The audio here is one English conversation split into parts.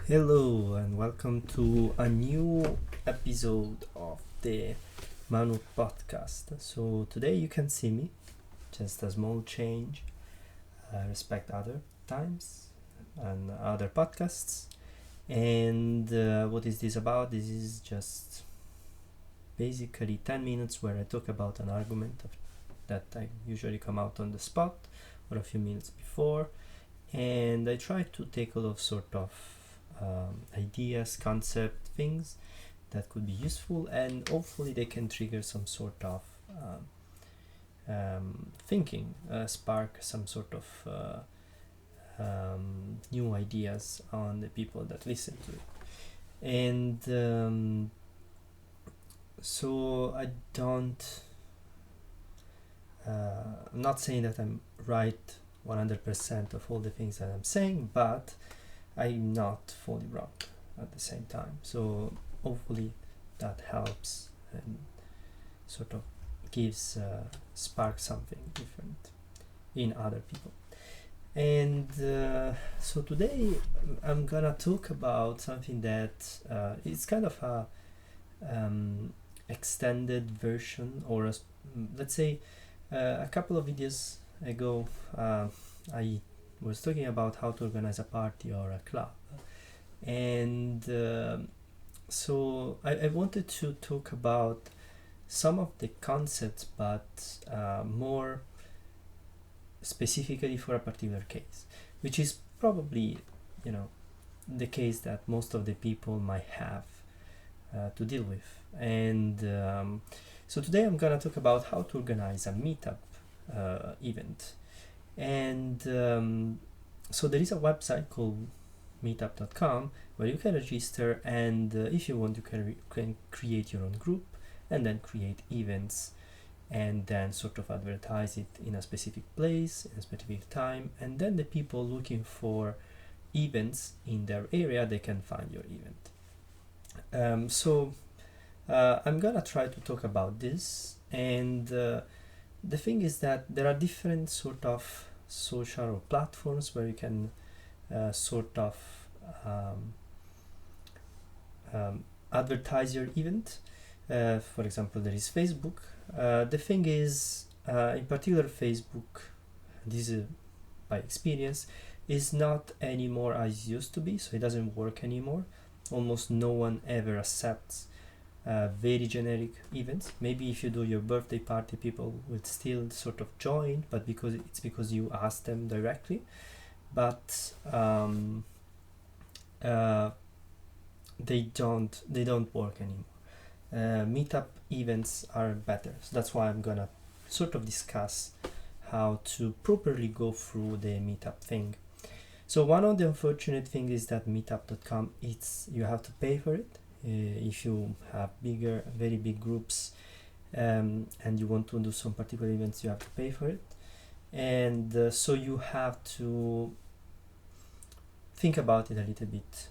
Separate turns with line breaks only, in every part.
Hello and welcome to a new episode of the Manu podcast. So today you can see me, just a small change, respect other times and other podcasts. And what is this about? This is just basically 10 minutes where I talk about an argument that I usually come out on the spot or a few minutes before, and I try to tackle of sort of ideas, concept, things that could be useful, and hopefully they can trigger some sort of thinking, spark some sort of new ideas on the people that listen to it. And so I don't I'm not saying that I'm right 100% of all the things that I'm saying, but I'm not fully wrong at the same time. So hopefully that helps and sort of gives spark something different in other people. And so today I'm gonna talk about something that is kind of a extended version, or let's say a couple of videos ago I was talking about how to organize a party or a club, and so I wanted to talk about some of the concepts, but more specifically for a particular case, which is probably the case that most of the people might have to deal with. And so today I'm gonna talk about how to organize a meetup event. And so there is a website called Meetup.com where you can register, and if you want, you can create your own group and then create events and then sort of advertise it in a specific place, in a specific time, and then the people looking for events in their area, they can find your event. So I'm gonna try to talk about this, and the thing is that there are different sort of social or platforms where you can sort of advertise your event. For example, there is Facebook. The thing is, in particular, Facebook, this is by experience, is not anymore as used to be, so it doesn't work anymore. Almost no one ever accepts very generic events. Maybe if you do your birthday party, people will still sort of join, but because you ask them directly. But they don't work anymore. Meetup events are better, so that's why I'm gonna sort of discuss how to properly go through the meetup thing. So one of the unfortunate things is that meetup.com, you have to pay for it if you have very big groups, and you want to do some particular events. You have to pay for it, and so you have to think about it a little bit,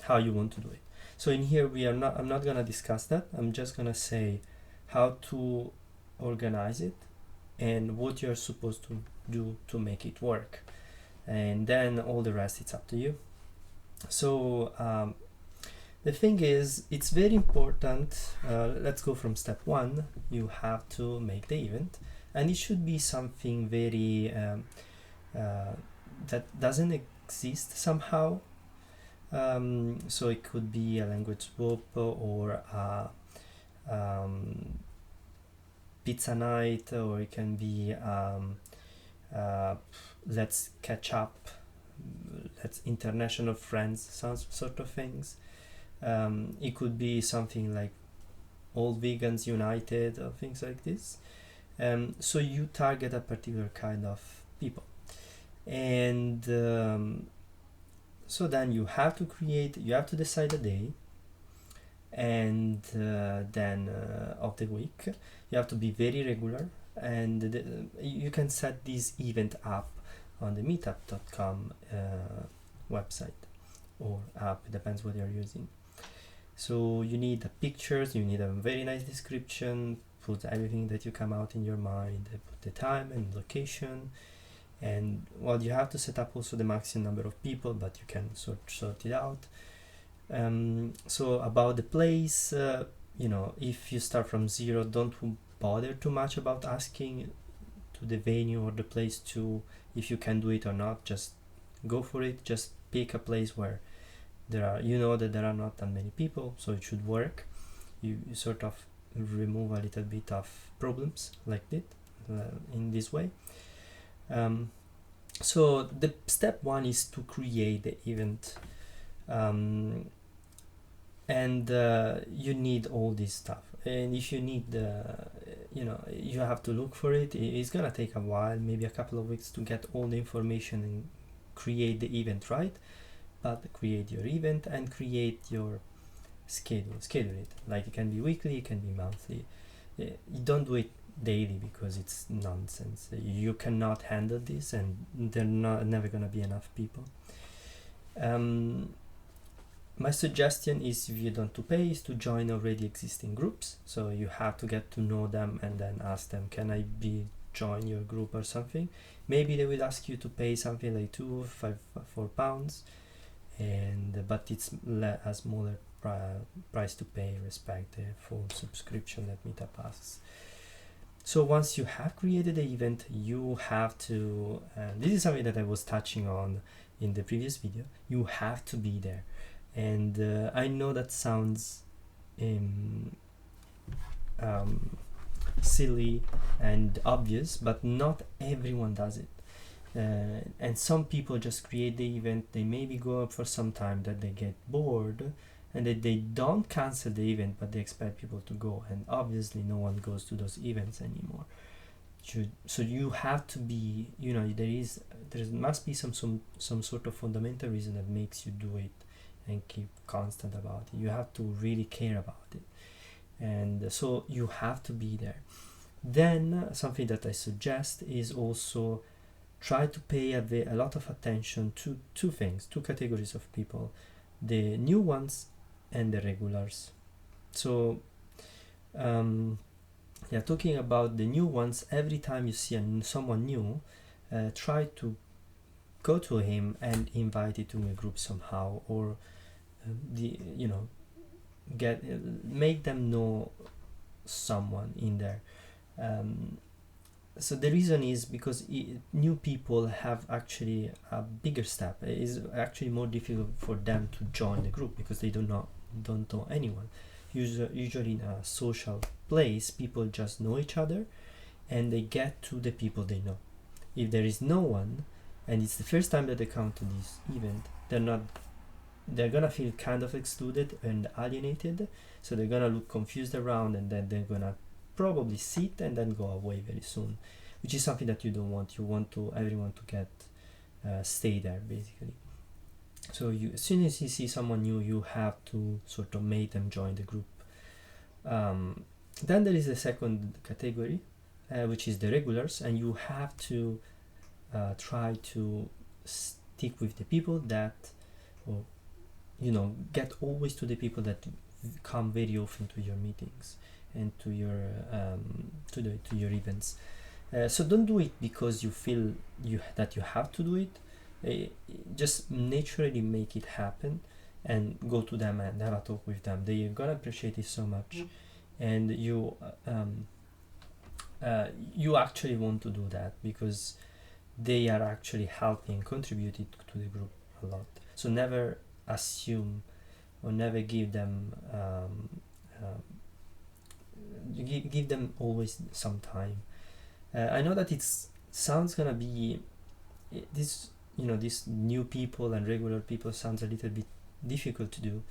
how you want to do it. So in here I'm not gonna discuss that. I'm just gonna say how to organize it and what you're supposed to do to make it work, and then all the rest, it's up to you. So the thing is, it's very important. Let's go from step one. You have to make the event, and it should be something very that doesn't exist somehow. So it could be a language swap or a pizza night, or it can be let's catch up, let's international friends, some sort of things. It could be something like all vegans united or things like this. So you target a particular kind of people, and so then you have to decide a day, and then of the week you have to be very regular, and you can set this event up on the meetup.com website or app. It depends what you're using. So you need the pictures, you need a very nice description, put everything that you come out in your mind, put the time and location, And well, you have to set up also the maximum number of people, but you can sort it out. So about the place, if you start from zero, don't bother too much about asking to the venue or the place to if you can do it or not. Just go for it. Just pick a place where that there are not that many people, so it should work. You sort of remove a little bit of problems like that in this way. So the step one is to create the event, and you need all this stuff. And if you need you have to look for it. It's gonna take a while, maybe a couple of weeks, to get all the information and create the event, right? But create your event and create your schedule it. Like, it can be weekly, it can be monthly. You don't do it daily because it's nonsense. You cannot handle this, and never gonna be enough people. My suggestion is, if you don't to pay, is to join already existing groups. So you have to get to know them and then ask them, can I join your group or something? Maybe they will ask you to pay something like £4, but it's a smaller price to pay, respect the full subscription that Meetup asks. So once you have created the event, you have to, this is something that I was touching on in the previous video, you have to be there. And I know that sounds silly and obvious, but not everyone does it. And some people just create the event, they maybe go up for some time, that they get bored, and that they don't cancel the event, but they expect people to go, and obviously no one goes to those events anymore. So you have to be, there must be some sort of fundamental reason that makes you do it and keep constant about it. You have to really care about it, and so you have to be there. Then something that I suggest is also try to pay a lot of attention to two categories of people: the new ones and the regulars. So talking about the new ones, every time you see someone new, try to go to him and invite it to a group somehow, or make them know someone in there. So the reason is because new people have actually a bigger step. It is actually more difficult for them to join the group because they don't know anyone. Usually in a social place, people just know each other and they get to the people they know. If there is no one and it's the first time that they come to this event, they're gonna feel kind of excluded and alienated, so they're gonna look confused around, and then they're gonna probably sit and then go away very soon, which is something that you don't want. You want everyone to get stay there, basically. So as soon as you see someone new, you have to sort of make them join the group. Then there is the second category, which is the regulars, and you have to try to stick with the people that, or get always to the people that come very often to your meetings and to your to your events. So don't do it because you feel that you have to do it. Just naturally make it happen and go to them and have a talk with them. They're gonna appreciate it so much, and you actually want to do that because they are actually helping, contributing to the group a lot. So never assume or never give them give them always some time. I know that sounds gonna be this new people and regular people sounds a little bit difficult to do.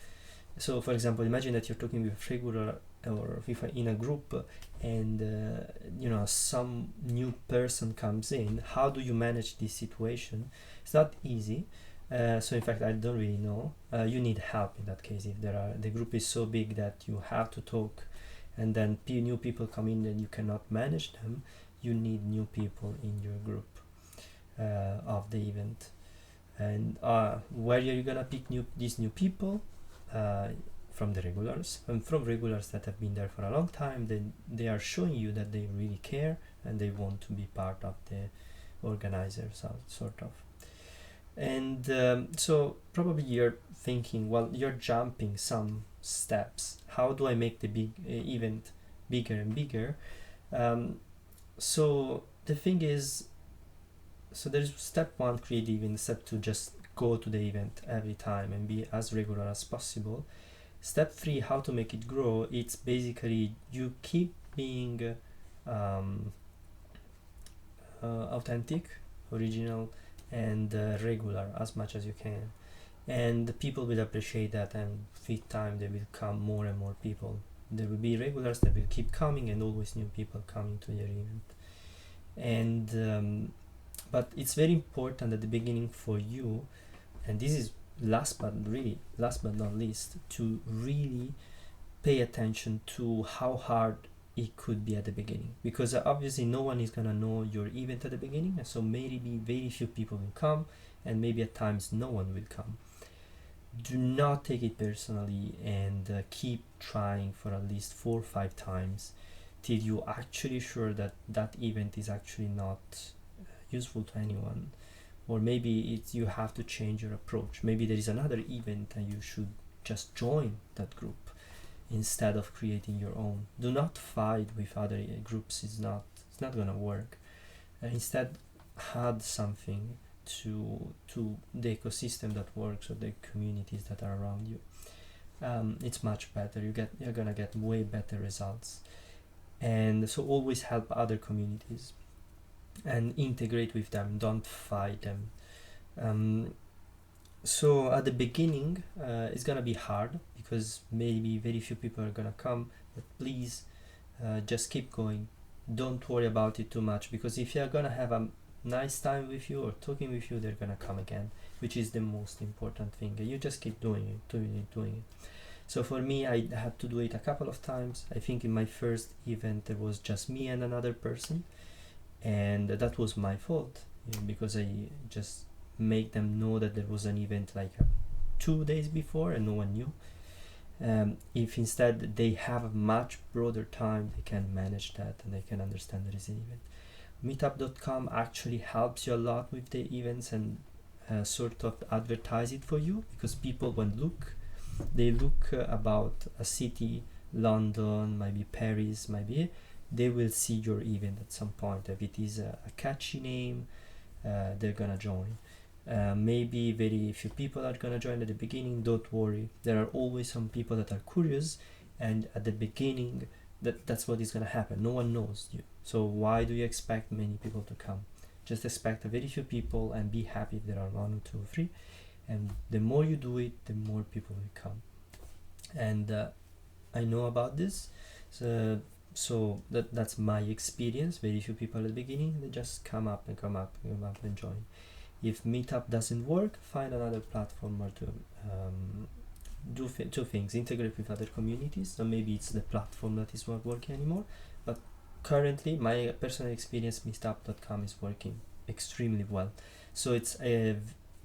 So for example, imagine that you're talking with regular or in a group, and some new person comes in. How do you manage this situation? It's not easy. So in fact, I don't really know. You need help in that case. If the group is so big that you have to talk, and then new people come in and you cannot manage them, you need new people in your group of the event. And where are you gonna pick these new people? From the regulars, and from regulars that have been there for a long time. Then they are showing you that they really care and they want to be part of organizer, sort of. And so probably you're thinking, well, you're jumping some steps. How do I make the big event bigger and bigger? So the thing is, so there's step one, create the event. Step two, just go to the event every time and be as regular as possible. Step three, how to make it grow. It's basically you keep being authentic, original, and regular as much as you can, and people will appreciate that, and with time there will come more and more people. There will be regulars that will keep coming, and always new people coming to your event. And but it's very important at the beginning for you, and this is last but not least, to really pay attention to how hard it could be at the beginning, because obviously no one is gonna know your event at the beginning, and so maybe very few people will come, and maybe at times no one will come. Do not take it personally, and keep trying for at least 4 or 5 times till you're actually sure that that event is actually not useful to anyone, or maybe it's you have to change your approach. Maybe there is another event and you should just join that group instead of creating your own. Do not fight with other groups. It's not gonna work. Instead, add something to the ecosystem that works, or the communities that are around you. It's much better. You're gonna get way better results. And so always help other communities and integrate with them. Don't fight them. So at the beginning, it's gonna be hard because maybe very few people are gonna come, but please just keep going. Don't worry about it too much, because if you're gonna have a nice time with you or talking with you, they're gonna come again, which is the most important thing. You just keep doing it. So for me, I had to do it a couple of times. I think in my first event there was just me and another person, and that was my fault, because I just make them know that there was an event like 2 days before and no one knew. If instead they have a much broader time, they can manage that and they can understand there is an event. Meetup.com actually helps you a lot with the events, and sort of advertise it for you, because people when they look about a city, London, maybe Paris, they will see your event at some point. If it is a catchy name, they're gonna join. Maybe very few people are gonna join at the beginning. Don't worry, there are always some people that are curious, and at the beginning that's what is gonna happen. No one knows you, so why do you expect many people to come? Just expect a very few people and be happy if there are 1 or 2 or 3, and the more you do it, the more people will come. And I know about this, so that's my experience. Very few people at the beginning, they just come up and join. If Meetup doesn't work, find another platform or to do 2 things: integrate with other communities. So maybe it's the platform that is not working anymore, but currently my personal experience, Meetup.com is working extremely well. So it's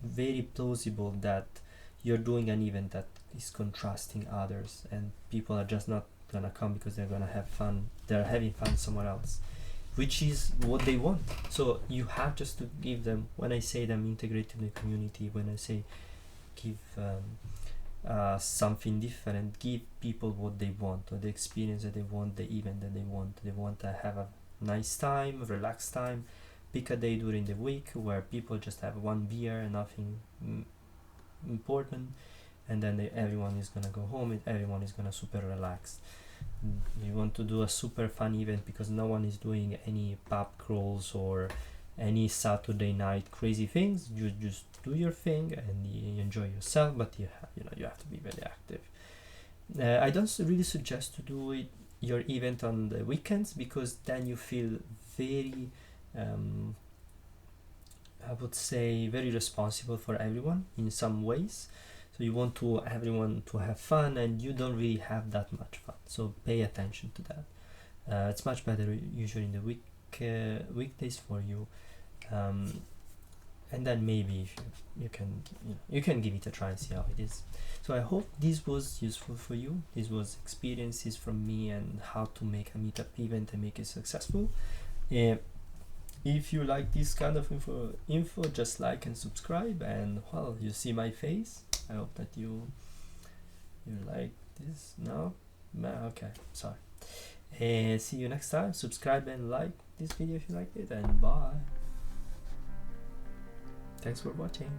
very plausible that you're doing an event that is contrasting others, and people are just not gonna come because they're gonna have fun. They're having fun somewhere else, which is what they want. So you have just to give them, when I say them integrate in the community, when I say give something different, give people what they want, or the experience that they want, the event that they want. They want to have a nice time, relaxed time. Pick a day during the week where people just have 1 beer and nothing important, and then everyone is gonna go home and everyone is gonna super relax. You want to do a super fun event because no one is doing any pub crawls or any Saturday night crazy things. You just do your thing and you enjoy yourself, but you have to be very active. I don't really suggest to do your event on the weekends, because then you feel very I would say very responsible for everyone in some ways. So you want to everyone to have fun, and you don't really have that much fun. So pay attention to that. It's much better usually in the weekdays for you, and then maybe if you can give it a try and see how it is. So I hope this was useful for you. This was experiences from me and how to make a meetup event and make it successful. If you like this kind of info, just like and subscribe. And well, you see my face. I hope that you like this. No, okay, sorry. And see you next time. Subscribe and like this video if you liked it, and bye. Thanks for watching.